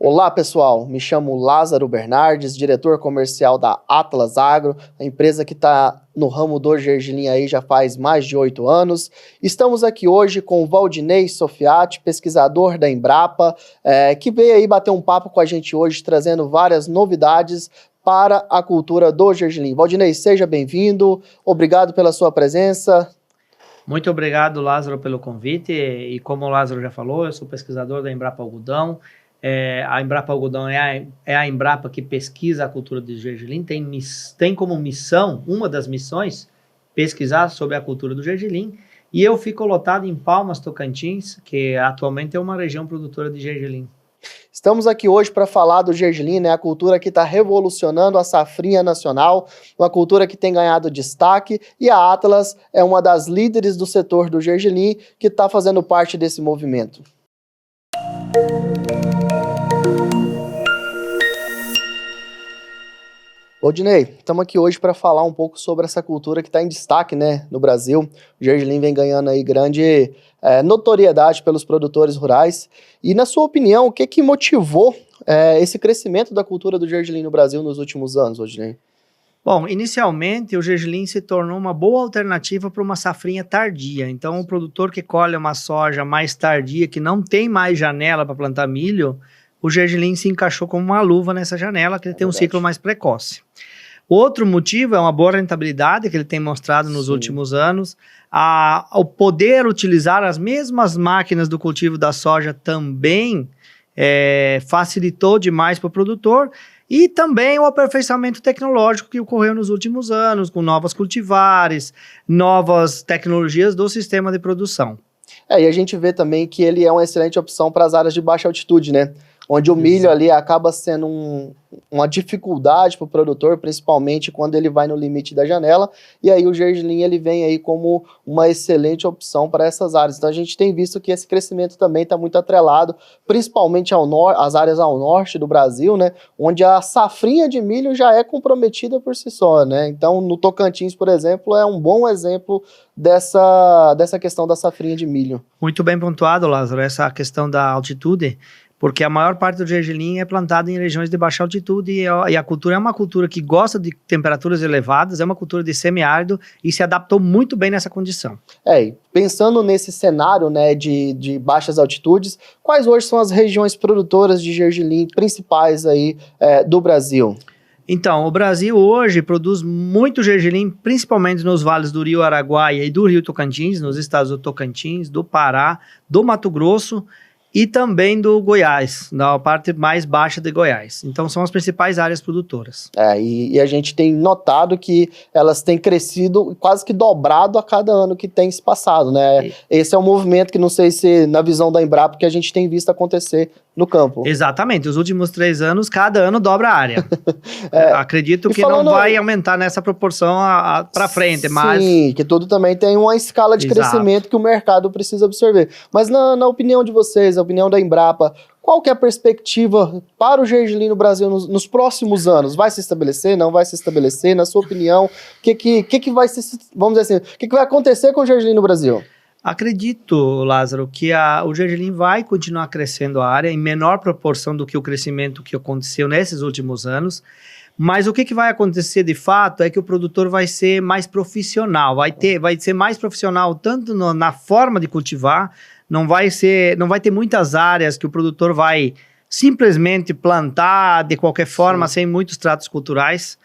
Olá pessoal, me chamo Lázaro Bernardes, diretor comercial da Atlas Agro, a empresa que está no ramo do gergelim aí já faz mais de 8 anos. Estamos aqui hoje com o Valdinei Sofiati, pesquisador da Embrapa, que veio aí bater um papo com a gente hoje, trazendo várias novidades para a cultura do gergelim. Valdinei, seja bem-vindo, obrigado pela sua presença. Muito obrigado, Lázaro, pelo convite, e como o Lázaro já falou, eu sou pesquisador da Embrapa Algodão. A Embrapa Algodão é a Embrapa que pesquisa a cultura do gergelim, tem como missão, uma das missões, pesquisar sobre a cultura do gergelim, e eu fico lotado em Palmas, Tocantins, que atualmente é uma região produtora de gergelim. Estamos aqui hoje para falar do gergelim, né? A cultura que está revolucionando a safrinha nacional, uma cultura que tem ganhado destaque, e a Atlas é uma das líderes do setor do gergelim que está fazendo parte desse movimento. Valdinei, estamos aqui hoje para falar um pouco sobre essa cultura que está em destaque, né, no Brasil. O gergelim vem ganhando aí grande notoriedade pelos produtores rurais. E na sua opinião, o que motivou esse crescimento da cultura do gergelim no Brasil nos últimos anos, Valdinei? Bom, inicialmente o gergelim se tornou uma boa alternativa para uma safrinha tardia. Então o produtor que colhe uma soja mais tardia, que não tem mais janela para plantar milho, o gergelim se encaixou como uma luva nessa janela, que ele tem um ciclo mais precoce. Outro motivo é uma boa rentabilidade que ele tem mostrado nos últimos anos. O poder utilizar as mesmas máquinas do cultivo da soja também facilitou demais para o produtor. E também o aperfeiçoamento tecnológico que ocorreu nos últimos anos, com novas cultivares, novas tecnologias do sistema de produção. E a gente vê também que ele é uma excelente opção para as áreas de baixa altitude, né? Onde o milho ali acaba sendo uma dificuldade para o produtor, principalmente quando ele vai no limite da janela, e aí o gergelim ele vem aí como uma excelente opção para essas áreas. Então a gente tem visto que esse crescimento também está muito atrelado, principalmente às áreas ao norte do Brasil, né, onde a safrinha de milho já é comprometida por si só, né? Então no Tocantins, por exemplo, é um bom exemplo dessa questão da safrinha de milho. Muito bem pontuado, Lázaro, essa questão da altitude, porque a maior parte do gergelim é plantado em regiões de baixa altitude e a cultura é uma cultura que gosta de temperaturas elevadas, é uma cultura de semiárido e se adaptou muito bem nessa condição. Pensando nesse cenário, né, de baixas altitudes, quais hoje são as regiões produtoras de gergelim principais aí do Brasil? Então, o Brasil hoje produz muito gergelim, principalmente nos vales do Rio Araguaia e do Rio Tocantins, nos estados do Tocantins, do Pará, do Mato Grosso, e também do Goiás, na parte mais baixa de Goiás. Então são as principais áreas produtoras. E a gente tem notado que elas têm crescido quase que dobrado a cada ano que tem se passado, né? Esse é um movimento que não sei se na visão da Embrapa que a gente tem visto acontecer no campo. Exatamente, os últimos 3 anos, cada ano dobra a área. Acredito que não vai aumentar nessa proporção para frente, mas... Sim, que tudo também tem uma escala de crescimento que o mercado precisa absorver. Mas na opinião de vocês, a opinião da Embrapa, qual que é a perspectiva para o gergelim no Brasil nos próximos anos? Vai se estabelecer? Não vai se estabelecer? Na sua opinião, o que vai se, vamos dizer assim, o que vai acontecer com o gergelim no Brasil? Acredito, Lázaro, que o gergelim vai continuar crescendo a área em menor proporção do que o crescimento que aconteceu nesses últimos anos, mas o que vai acontecer de fato é que o produtor vai ser mais profissional, vai ser mais profissional tanto na forma de cultivar, não vai ter muitas áreas que o produtor vai simplesmente plantar de qualquer forma, sem muitos tratos culturais,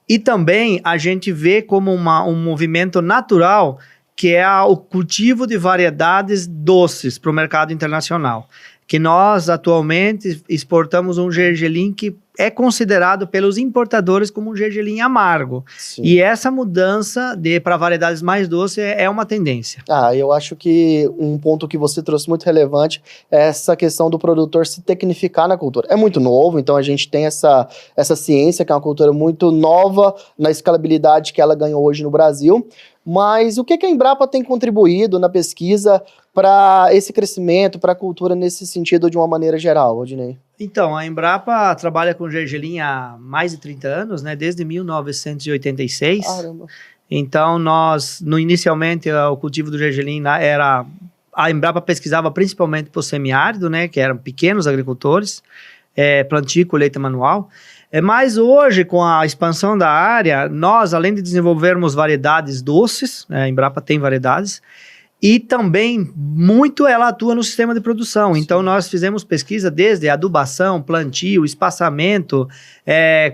e também a gente vê como um movimento natural que é o cultivo de variedades doces para o mercado internacional. Que nós, atualmente, exportamos um gergelim que é considerado pelos importadores como um gergelim amargo. Sim. E essa mudança para variedades mais doces é uma tendência. Eu acho que um ponto que você trouxe muito relevante é essa questão do produtor se tecnificar na cultura. É muito novo, então a gente tem essa ciência, que é uma cultura muito nova na escalabilidade que ela ganhou hoje no Brasil. Mas o que a Embrapa tem contribuído na pesquisa para esse crescimento, para a cultura nesse sentido de uma maneira geral, Valdinei? Então, a Embrapa trabalha com gergelim há mais de 30 anos, né? Desde 1986. Caramba. Então, inicialmente, o cultivo do gergelim a Embrapa pesquisava principalmente para o semiárido, né? Que eram pequenos agricultores. plantio e colheita manual. Mas hoje, com a expansão da área, nós, além de desenvolvermos variedades doces, a Embrapa tem variedades, e também muito ela atua no sistema de produção. Sim. Então nós fizemos pesquisa desde adubação, plantio, espaçamento,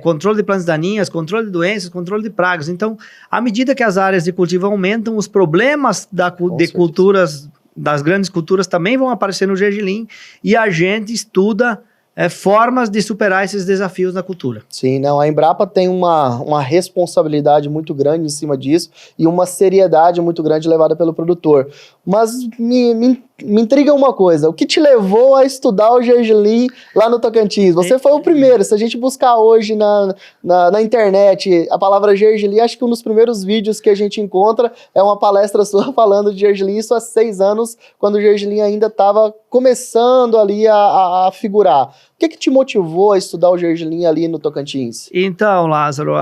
controle de plantas daninhas, controle de doenças, controle de pragas. Então, à medida que as áreas de cultivo aumentam, os problemas de culturas, das grandes culturas também vão aparecer no gergelim, e a gente estuda formas de superar esses desafios na cultura. Sim, não, a Embrapa tem uma responsabilidade muito grande em cima disso e uma seriedade muito grande levada pelo produtor. Mas me intriga uma coisa, o que te levou a estudar o gergelim lá no Tocantins? Você foi o primeiro, se a gente buscar hoje na internet a palavra gergelim, acho que um dos primeiros vídeos que a gente encontra é uma palestra sua falando de gergelim, isso há 6 anos, quando o gergelim ainda estava começando ali a figurar. O que te motivou a estudar o gergelim ali no Tocantins? Então, Lázaro,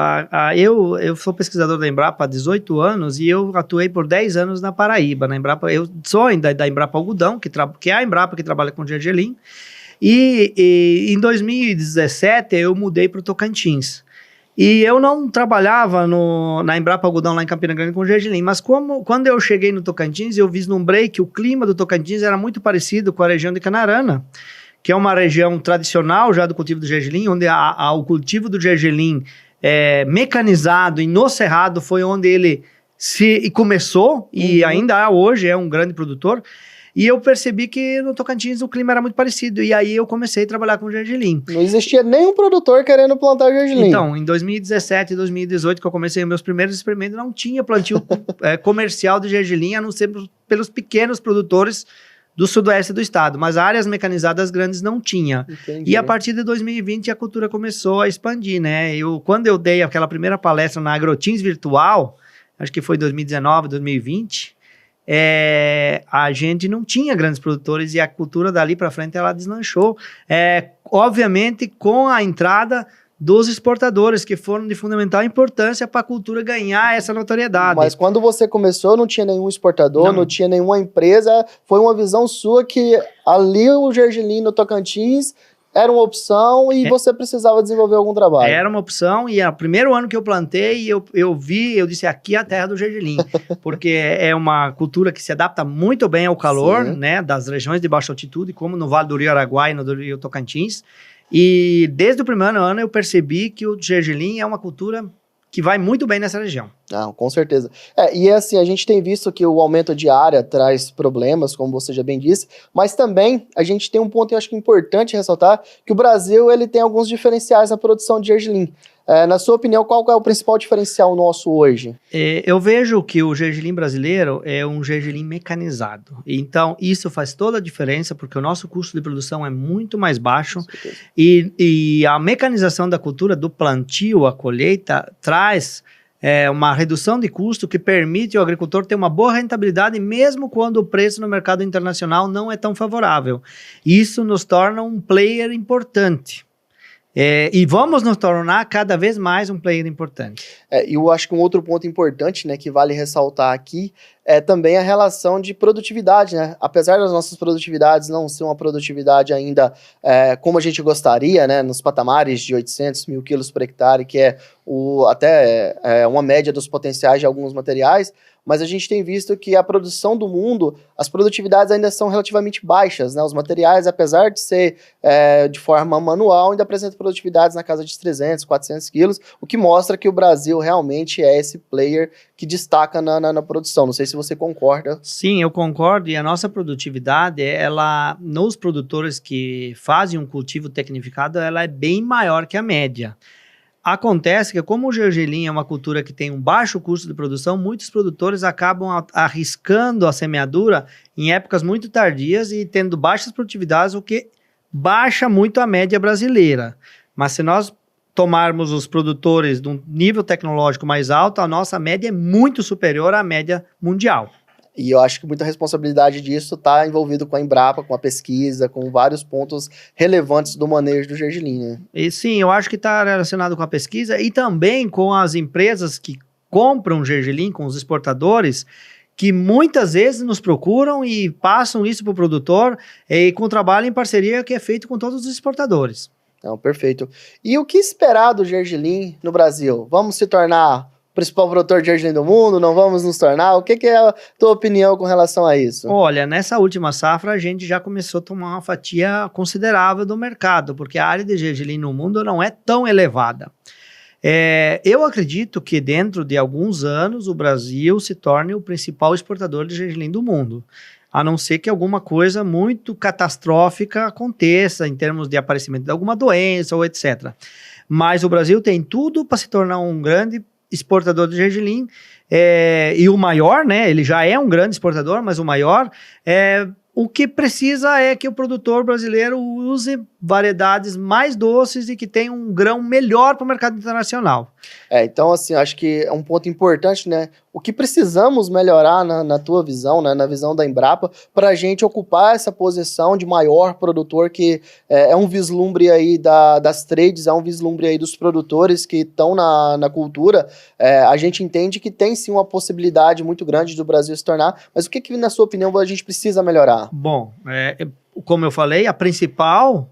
eu sou pesquisador da Embrapa há 18 anos e eu atuei por 10 anos na Paraíba. Na Embrapa, eu sou ainda da Embrapa Algodão, que é a Embrapa que trabalha com gergelim. E em 2017 eu mudei para o Tocantins. E eu não trabalhava na Embrapa Algodão lá em Campina Grande com gergelim, mas quando eu cheguei no Tocantins, eu vislumbrei que o clima do Tocantins era muito parecido com a região de Canarana, que é uma região tradicional já do cultivo do gergelim, onde o cultivo do gergelim mecanizado e no cerrado foi onde ele começou, e ainda hoje é um grande produtor. E eu percebi que no Tocantins o clima era muito parecido, e aí eu comecei a trabalhar com gergelim. Não existia nenhum produtor querendo plantar gergelim. Então, em 2017 e 2018, que eu comecei meus primeiros experimentos, não tinha plantio comercial de gergelim, a não ser pelos pequenos produtores do sudoeste do estado, mas áreas mecanizadas grandes não tinha. Entendi. E a partir de 2020 a cultura começou a expandir, né? Quando eu dei aquela primeira palestra na Agrotins Virtual, acho que foi 2019, 2020, a gente não tinha grandes produtores e a cultura dali para frente ela deslanchou. Obviamente com a entrada dos exportadores, que foram de fundamental importância para a cultura ganhar essa notoriedade. Mas quando você começou, não tinha nenhum exportador, não tinha nenhuma empresa, foi uma visão sua que ali o gergelim no Tocantins era uma opção e você precisava desenvolver algum trabalho. Era uma opção, e o primeiro ano que eu plantei, eu disse, aqui é a terra do gergelim, porque é uma cultura que se adapta muito bem ao calor, né, das regiões de baixa altitude, como no Vale do Rio Araguaia e no Rio Tocantins. E desde o primeiro ano eu percebi que o gergelim é uma cultura que vai muito bem nessa região. Ah, com certeza. E assim, a gente tem visto que o aumento de área traz problemas, como você já bem disse, mas também a gente tem um ponto que eu acho que é importante ressaltar, que o Brasil ele tem alguns diferenciais na produção de gergelim. Na sua opinião, qual é o principal diferencial nosso hoje? Eu vejo que o gergelim brasileiro é um gergelim mecanizado. Então, isso faz toda a diferença, porque o nosso custo de produção é muito mais baixo. E a mecanização da cultura, do plantio à colheita, traz uma redução de custo que permite ao agricultor ter uma boa rentabilidade, mesmo quando o preço no mercado internacional não é tão favorável. Isso nos torna um player importante. E vamos nos tornar cada vez mais um player importante. Eu acho que um outro ponto importante, né, que vale ressaltar aqui, é também a relação de produtividade, né? Apesar das nossas produtividades não ser uma produtividade ainda como a gente gostaria, né, nos patamares de 800 mil quilos por hectare, que é até uma média dos potenciais de alguns materiais, mas a gente tem visto que a produção do mundo, as produtividades ainda são relativamente baixas, né? Os materiais, apesar de ser de forma manual, ainda apresentam produtividades na casa de 300, 400 quilos, o que mostra que o Brasil realmente é esse player que destaca na produção. Não sei se você concorda. Sim, eu concordo, e a nossa produtividade, nos produtores que fazem um cultivo tecnificado, ela é bem maior que a média. Acontece que, como o gergelim é uma cultura que tem um baixo custo de produção, muitos produtores acabam arriscando a semeadura em épocas muito tardias e tendo baixas produtividades, o que baixa muito a média brasileira. Mas se nós tomarmos os produtores de um nível tecnológico mais alto, a nossa média é muito superior à média mundial. E eu acho que muita responsabilidade disso está envolvido com a Embrapa, com a pesquisa, com vários pontos relevantes do manejo do gergelim, né? E sim, eu acho que está relacionado com a pesquisa e também com as empresas que compram gergelim, com os exportadores, que muitas vezes nos procuram e passam isso para o produtor com trabalho em parceria que é feito com todos os exportadores. Não, perfeito. E o que esperar do gergelim no Brasil? Vamos se tornar o principal produtor de gergelim do mundo? Não vamos nos tornar? O que é a tua opinião com relação a isso? Olha, nessa última safra a gente já começou a tomar uma fatia considerável do mercado, porque a área de gergelim no mundo não é tão elevada. Eu acredito que dentro de alguns anos o Brasil se torne o principal exportador de gergelim do mundo, a não ser que alguma coisa muito catastrófica aconteça em termos de aparecimento de alguma doença ou etc. Mas o Brasil tem tudo para se tornar um grande exportador de gergelim, e o maior, né? Ele já é um grande exportador, mas o maior. O que precisa é que o produtor brasileiro use variedades mais doces e que tenham um grão melhor para o mercado internacional. Então, assim, acho que é um ponto importante, né? O que precisamos melhorar na tua visão, né? Na visão da Embrapa, para a gente ocupar essa posição de maior produtor, que é um vislumbre aí das trades, é um vislumbre aí dos produtores que estão na cultura. A gente entende que tem sim uma possibilidade muito grande do Brasil se tornar, mas o que na sua opinião, a gente precisa melhorar? Bom, como eu falei, o principal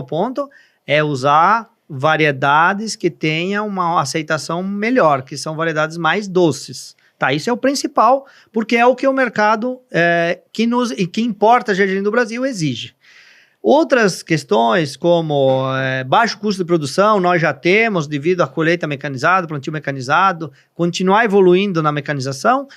ponto é usar variedades que tenham uma aceitação melhor, que são variedades mais doces. Tá, isso é o principal, porque é o que o mercado que importa gergelim do Brasil exige. Outras questões, como baixo custo de produção, nós já temos devido à colheita mecanizada, plantio mecanizado, continuar evoluindo na mecanização,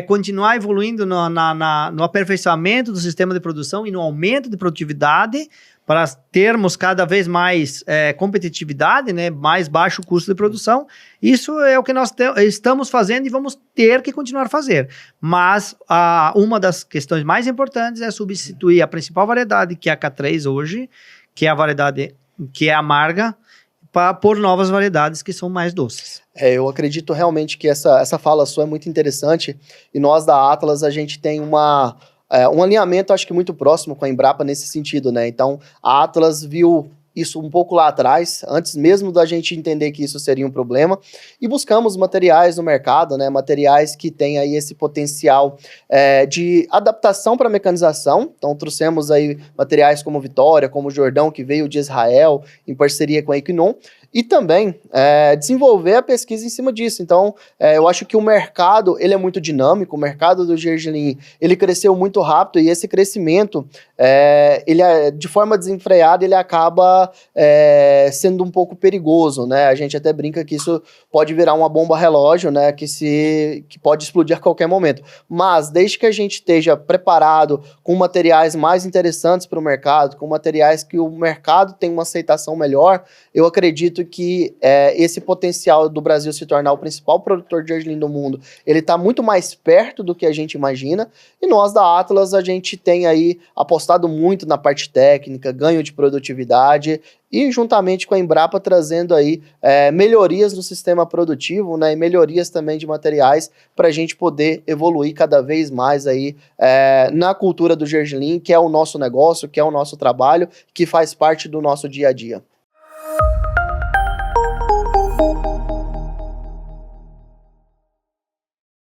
continuar evoluindo no aperfeiçoamento do sistema de produção e no aumento de produtividade, para termos cada vez mais competitividade, né, mais baixo custo de produção. Isso é o que nós estamos fazendo e vamos ter que continuar a fazer. Mas uma das questões mais importantes é substituir a principal variedade, que é a K3 hoje, que é a variedade que é amarga, por novas variedades que são mais doces. Eu acredito realmente que essa fala sua é muito interessante, e nós da Atlas, a gente tem um alinhamento, acho que muito próximo com a Embrapa nesse sentido, né? Então, a Atlas viu isso um pouco lá atrás, antes mesmo da gente entender que isso seria um problema, e buscamos materiais no mercado, né? Materiais que têm aí esse potencial de adaptação para mecanização. Então, trouxemos aí materiais como Vitória, como Jordão, que veio de Israel, em parceria com a Equinon, e também desenvolver a pesquisa em cima disso. Então, eu acho que o mercado, ele é muito dinâmico, o mercado do gergelim, ele cresceu muito rápido, e esse crescimento, ele de forma desenfreada, ele acaba sendo um pouco perigoso, né? A gente até brinca que isso pode virar uma bomba relógio, né? Que pode explodir a qualquer momento. Mas, desde que a gente esteja preparado com materiais mais interessantes para o mercado, com materiais que o mercado tem uma aceitação melhor, eu acredito que esse potencial do Brasil se tornar o principal produtor de gergelim do mundo, ele está muito mais perto do que a gente imagina, e nós da Atlas, a gente tem aí apostado muito na parte técnica, ganho de produtividade, e juntamente com a Embrapa trazendo aí melhorias no sistema produtivo, né, e melhorias também de materiais para a gente poder evoluir cada vez mais aí na cultura do gergelim, que é o nosso negócio, que é o nosso trabalho, que faz parte do nosso dia a dia.